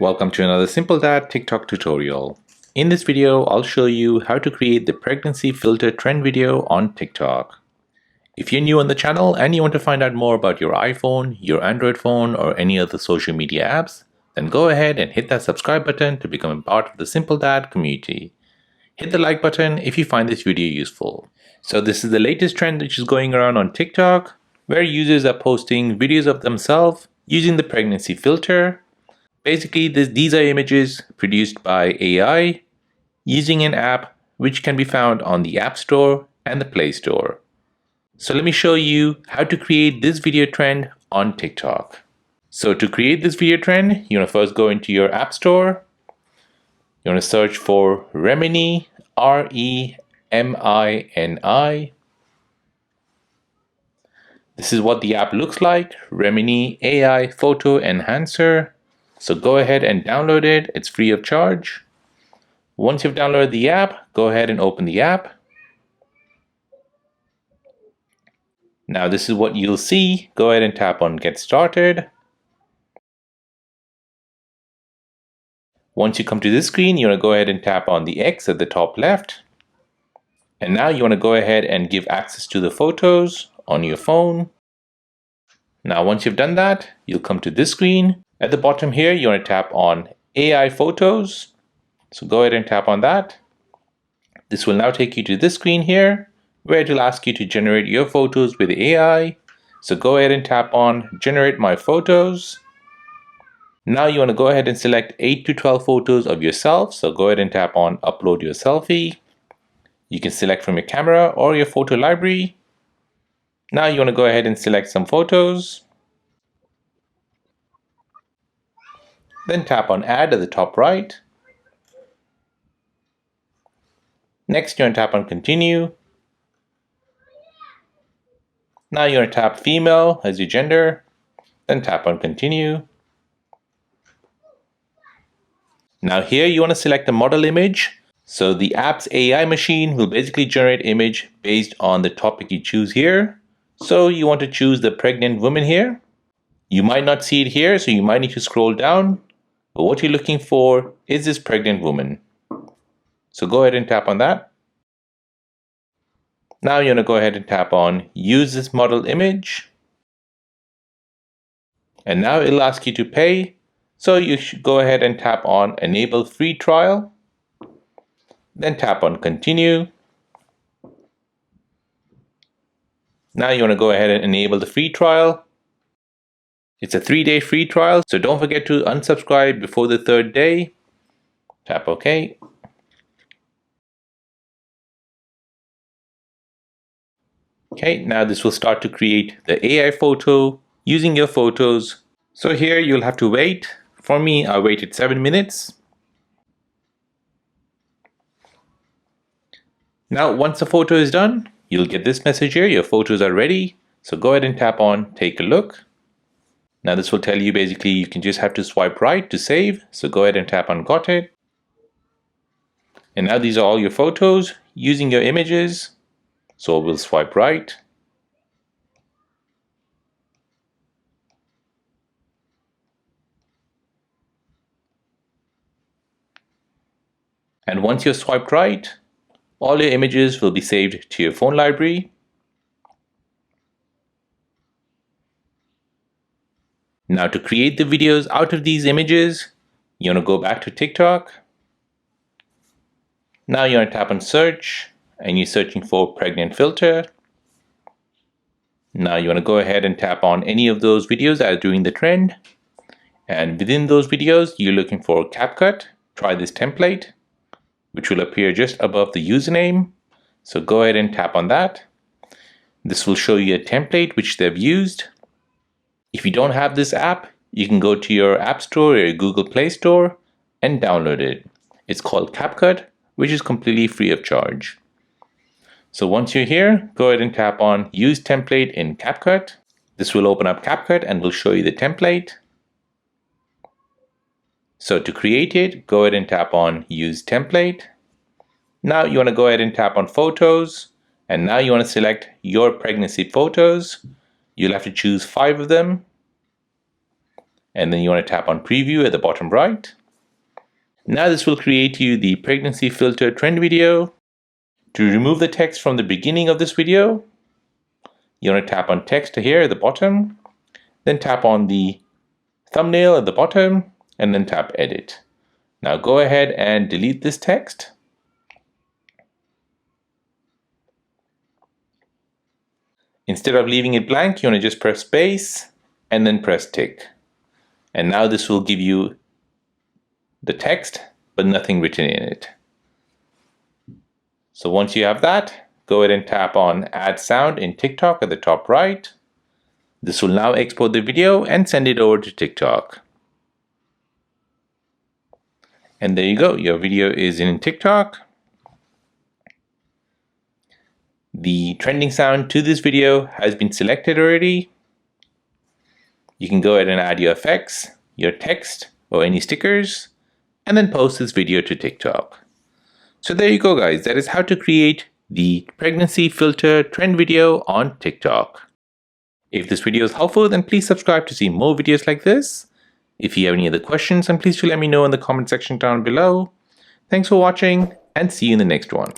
Welcome to another Simple Dad TikTok tutorial. In this video, I'll show you how to create the pregnancy filter trend video on TikTok. If you're new on the channel and you want to find out more about your iPhone, your Android phone, or any other social media apps, then go ahead and hit that subscribe button to become a part of the Simple Dad community. Hit the like button if you find this video useful. So this is the latest trend which is going around on TikTok, where users are posting videos of themselves using the pregnancy filter. Basically, these are images produced by AI using an app which can be found on the App Store and the Play Store. So let me show you how to create this video trend on TikTok. So to create this video trend, you want to first go into your App Store. You want to search for Remini, R-E-M-I-N-I. This is what the app looks like, Remini AI Photo Enhancer. So go ahead and download it. It's free of charge. Once you've downloaded the app, go ahead and open the app. Now this is what you'll see. Go ahead and tap on Get Started. Once you come to this screen, you want to go ahead and tap on the X at the top left. And now you want to go ahead and give access to the photos on your phone. Now once you've done that, you'll come to this screen. At the bottom here, you want to tap on AI Photos. So go ahead and tap on that. This will now take you to this screen here, where it will ask you to generate your photos with AI. So go ahead and tap on Generate My Photos. Now you want to go ahead and select 8 to 12 photos of yourself. So go ahead and tap on Upload Your Selfie. You can select from your camera or your photo library. Now you want to go ahead and select some photos. Then tap on Add at the top right. Next, you want to tap on Continue. Now you want to tap Female as your gender. Then tap on Continue. Now here you want to select a model image. So the app's AI machine will basically generate image based on the topic you choose here. So you want to choose the pregnant woman here. You might not see it here, so you might need to scroll down. But what you're looking for is this pregnant woman. So go ahead and tap on that. Now you want to go ahead and tap on Use this model image. And now it'll ask you to pay. So you should go ahead and tap on Enable Free Trial. Then tap on Continue. Now you want to go ahead and enable the free trial. It's a 3-day free trial, so don't forget to unsubscribe before the 3rd day. Tap OK. Okay, now this will start to create the AI photo using your photos. So here you'll have to wait. For me, I waited 7 minutes. Now once the photo is done, you'll get this message here, your photos are ready. So go ahead and tap on Take a Look. Now this will tell you basically you can just have to swipe right to save. So go ahead and tap on Got It. And now these are all your photos using your images. So we'll swipe right. And once you're swiped right, all your images will be saved to your phone library. Now to create the videos out of these images, you want to go back to TikTok. Now you want to tap on Search, and you're searching for pregnant filter. Now you want to go ahead and tap on any of those videos that are doing the trend. And within those videos, you're looking for CapCut. Try this template, which will appear just above the username. So go ahead and tap on that. This will show you a template which they've used. If you don't have this app, you can go to your App Store or your Google Play Store and download it. It's called CapCut, which is completely free of charge. So once you're here, go ahead and tap on Use Template in CapCut. This will open up CapCut and will show you the template. So to create it, go ahead and tap on Use Template. Now you want to go ahead and tap on Photos. And now you want to select your pregnancy photos. You'll have to choose 5 of them. and then you want to tap on preview at the bottom right. Now this will create you the pregnancy filter trend video. To remove the text from the beginning of this video, you want to tap on text here at the bottom, then tap on the thumbnail at the bottom, and then tap edit. Now go ahead and delete this text. Instead of leaving it blank, you want to just press space and then press tick. And now this will give you the text, but nothing written in it. So once you have that, go ahead and tap on add sound in TikTok at the top right. This will now export the video and send it over to TikTok. And there you go, your video is in TikTok. The trending sound to this video has been selected already. You can go ahead and add your effects, your text, or any stickers, and then post this video to TikTok. So there you go, guys. That is how to create the pregnancy filter trend video on TikTok. If this video is helpful, then please subscribe to see more videos like this. If you have any other questions, then please do let me know in the comment section down below. Thanks for watching, and see you in the next one.